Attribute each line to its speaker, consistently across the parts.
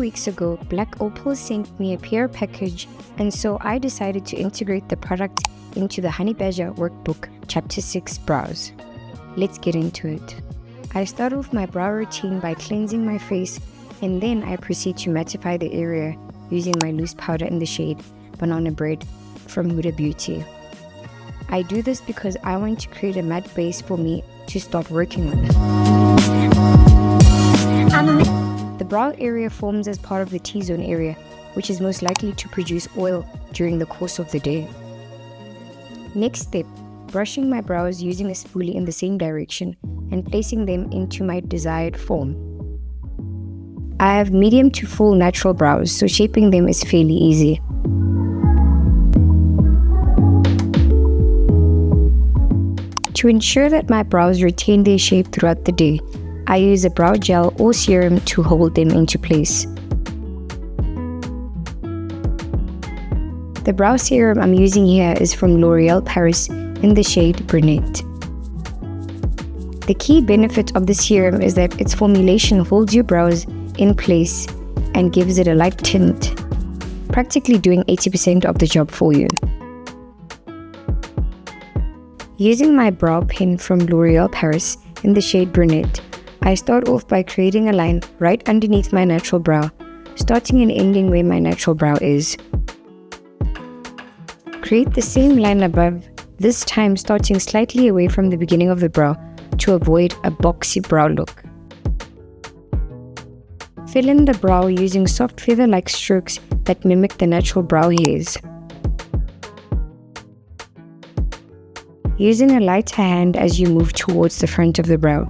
Speaker 1: weeks ago, Black Opal sent me a PR package, and so I decided to integrate the product into the Honey Badger workbook, Chapter 6 Brows. Let's get into it. I start off my brow routine by cleansing my face, and then I proceed to mattify the area using my loose powder in the shade Banana Bread from Huda Beauty. I do this because I want to create a matte base for me to start working with. The brow area forms as part of the T-zone area, which is most likely to produce oil during the course of the day. Next step, brushing my brows using a spoolie in the same direction and placing them into my desired form. I have medium to full natural brows, so shaping them is fairly easy. To ensure that my brows retain their shape throughout the day, I use a brow gel or serum to hold them into place. The brow serum I'm using here is from L'Oreal Paris in the shade Brunette. The key benefit of the serum is that its formulation holds your brows in place and gives it a light tint, practically doing 80% of the job for you. Using my brow pen from L'Oreal Paris in the shade Brunette, I start off by creating a line right underneath my natural brow, starting and ending where my natural brow is. Create the same line above, this time starting slightly away from the beginning of the brow to avoid a boxy brow look. Fill in the brow using soft feather-like strokes that mimic the natural brow hairs. Using a lighter hand as you move towards the front of the brow.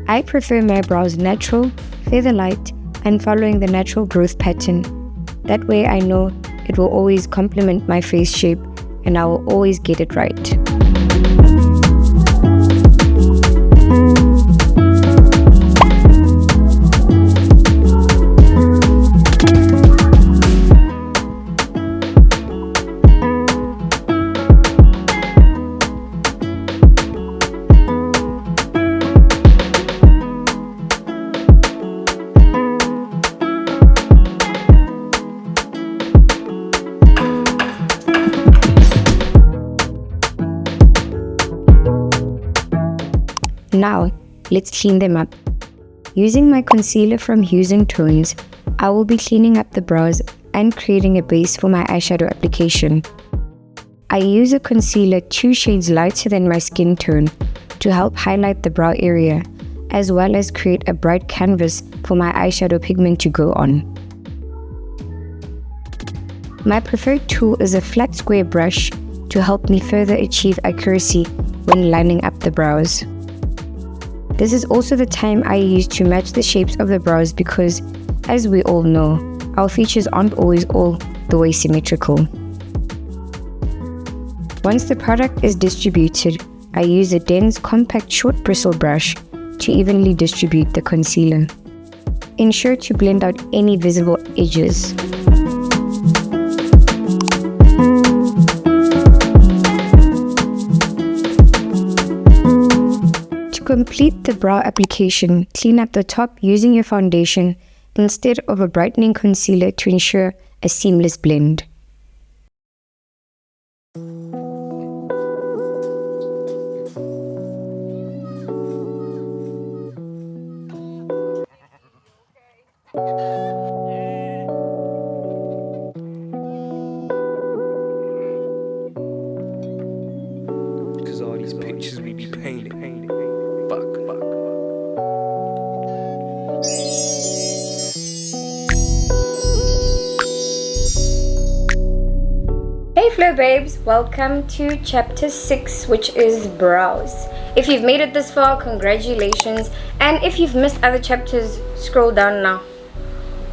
Speaker 1: I prefer my brows natural, feather-light, and following the natural growth pattern. That way I know it will always complement my face shape and I will always get it right. Now, let's clean them up. Using my concealer from Hues and Tones, I will be cleaning up the brows and creating a base for my eyeshadow application. I use a concealer 2 shades lighter than my skin tone to help highlight the brow area, as well as create a bright canvas for my eyeshadow pigment to go on. My preferred tool is a flat square brush to help me further achieve accuracy when lining up the brows. This is also the time I use to match the shapes of the brows because, as we all know, our features aren't always all the way symmetrical. Once the product is distributed, I use a dense, compact, short bristle brush to evenly distribute the concealer. Ensure to blend out any visible edges. To complete the brow application, clean up the top using your foundation instead of a brightening concealer to ensure a seamless blend.
Speaker 2: Cause all these pictures we be painting.
Speaker 1: Hey Flow Babes, welcome to chapter 6, which is brows. If you've made it this far, congratulations, and if you've missed other chapters, scroll down now.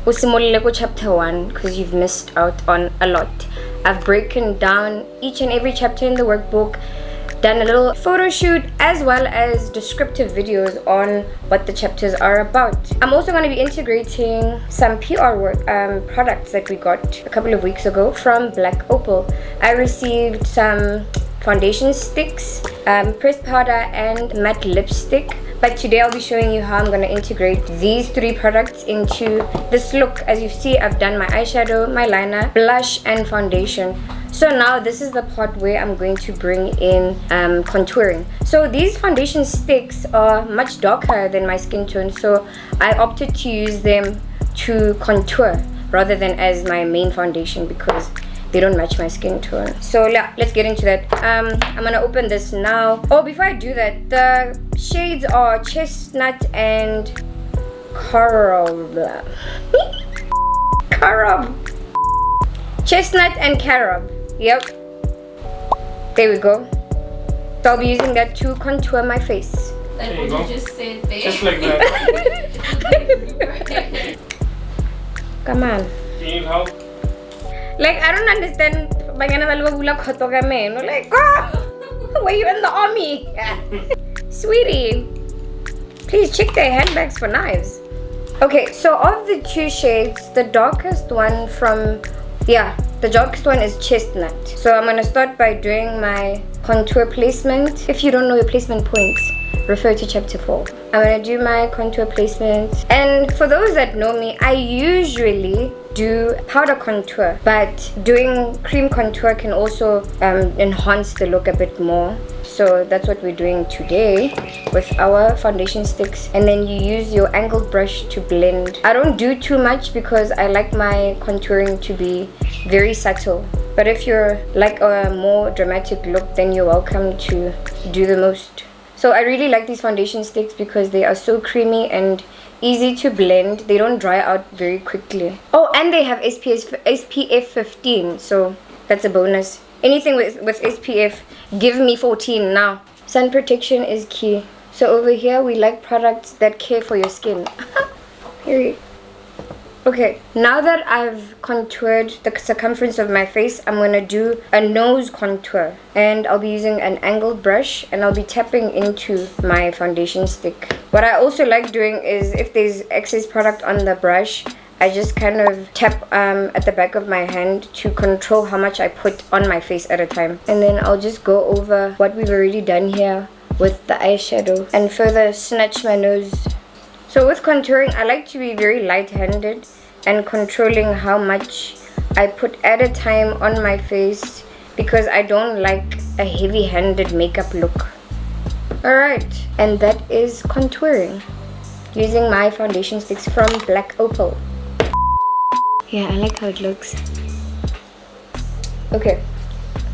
Speaker 1: Usimolile ko chapter 1 because you've missed out on a lot. I've broken down each and every chapter in the workbook, done a little photo shoot as well as descriptive videos on what the chapters are about. I'm also going to be integrating some PR work products that we got a couple of weeks ago from Black Opal. I received some foundation sticks pressed powder and matte lipstick. But today I'll be showing you how I'm going to integrate these 3 products into this look. As you see, I've done my eyeshadow, my liner, blush and foundation. So now this is the part where I'm going to bring in contouring. So these foundation sticks are much darker than my skin tone, so I opted to use them to contour rather than as my main foundation because they don't match my skin tone. So yeah, let's get into that. I'm gonna open this now. Oh, before I do that, the shades are chestnut and carob. Carob. Chestnut and carob. Yep. There we go. So I'll be using that to contour my face.
Speaker 3: Like what you just said there.
Speaker 2: Just like that.
Speaker 1: Come on.
Speaker 2: Do you need help?
Speaker 1: Like, I don't understand. Like, were you in the army? Sweetie, please check their handbags for knives. Okay, so of the 2 shades, the darkest one the darkest one is chestnut. So I'm gonna start by doing my contour placement. If you don't know your placement points, refer to chapter 4. I'm gonna do my contour placement, and for those that know me, I usually do powder contour, but doing cream contour can also enhance the look a bit more. So that's what we're doing today with our foundation sticks, and then you use your angled brush to blend. I don't do too much because I like my contouring to be very subtle, but if you're like a more dramatic look, then you're welcome to do the most. So I really like these foundation sticks because they are so creamy and easy to blend. They don't dry out very quickly. Oh, and they have SPF 15, so that's a bonus. Anything with SPF, give me 14 now. Sun protection is key. So over here, we like products that care for your skin. Period. Okay, now that I've contoured the circumference of my face, I'm going to do a nose contour. And I'll be using an angled brush, and I'll be tapping into my foundation stick. What I also like doing is, if there's excess product on the brush, I just kind of tap at the back of my hand to control how much I put on my face at a time. And then I'll just go over what we've already done here with the eyeshadow and further snatch my nose. So with contouring, I like to be very light-handed and controlling how much I put at a time on my face because I don't like a heavy-handed makeup look. Alright, and that is contouring using my foundation sticks from Black Opal. Yeah, I like how it looks. Okay,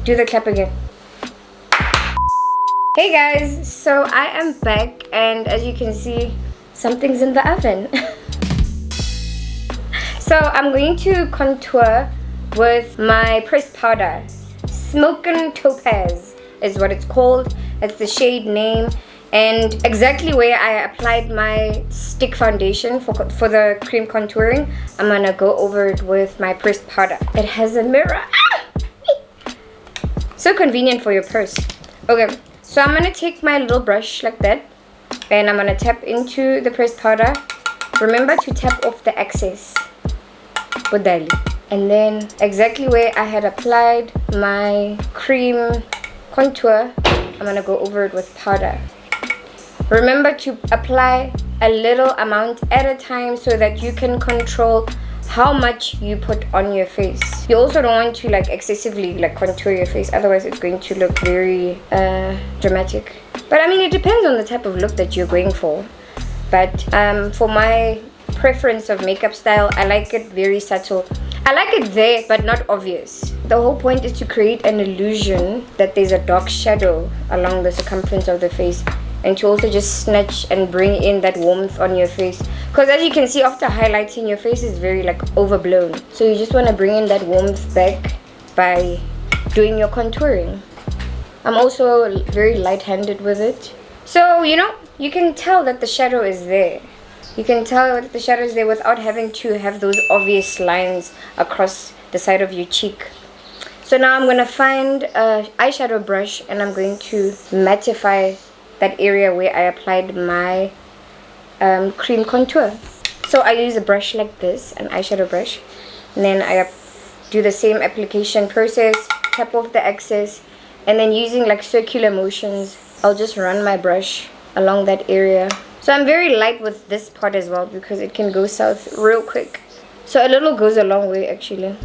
Speaker 1: do the clap again. Hey guys, so I am back, and as you can see, something's in the oven. So I'm going to contour with my pressed powder. Smokin' Topaz is what it's called. It's the shade name. And exactly where I applied my stick foundation for the cream contouring, I'm gonna go over it with my pressed powder. It has a mirror. So convenient for your purse. Okay, so I'm gonna take my little brush like that, and I'm gonna tap into the pressed powder. Remember to tap off the excess. And then exactly where I had applied my cream contour, I'm gonna go over it with powder. Remember to apply a little amount at a time so that you can control how much you put on your face. You also don't want to like excessively like contour your face, otherwise it's going to look very dramatic. But I mean, it depends on the type of look that you're going for. But for my preference of makeup style, I like it very subtle. I like it there but not obvious. The whole point is to create an illusion that there's a dark shadow along the circumference of the face, and to also just snatch and bring in that warmth on your face, because as you can see, after highlighting, your face is very like overblown. So you just want to bring in that warmth back by doing your contouring. I'm also very light-handed with it, so you know, you can tell that the shadow is there. You can tell that the shadow is there without having to have those obvious lines across the side of your cheek. So now I'm going to find an eyeshadow brush, and I'm going to mattify that area where I applied my cream contour. So I use a brush like this, an eyeshadow brush, and then I do the same application process, tap off the excess, And then using like circular motions, I'll just run my brush along that area. So I'm very light with this part as well because it can go south real quick. So a little goes a long way actually.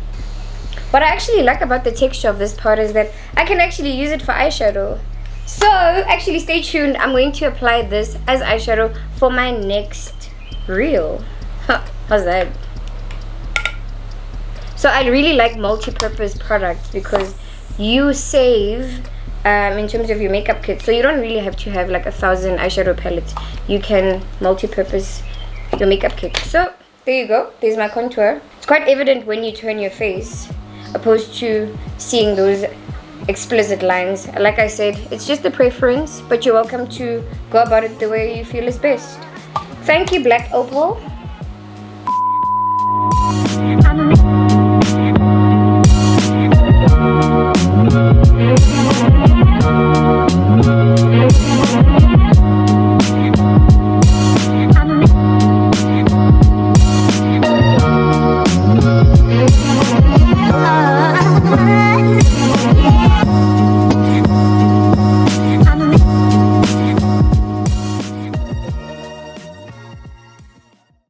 Speaker 1: What I actually like about the texture of this part is that I can actually use it for eyeshadow. So actually stay tuned. I'm going to apply this as eyeshadow for my next reel. How's that? So I really like multi-purpose products because you save in terms of your makeup kit. So you don't really have to have like 1,000 eyeshadow palettes. You can multi-purpose your makeup kit. So there you go. There's my contour. It's quite evident when you turn your face opposed to seeing those explicit lines. Like I said, it's just a preference, but you're welcome to go about it the way you feel is best. Thank you, Black Opal.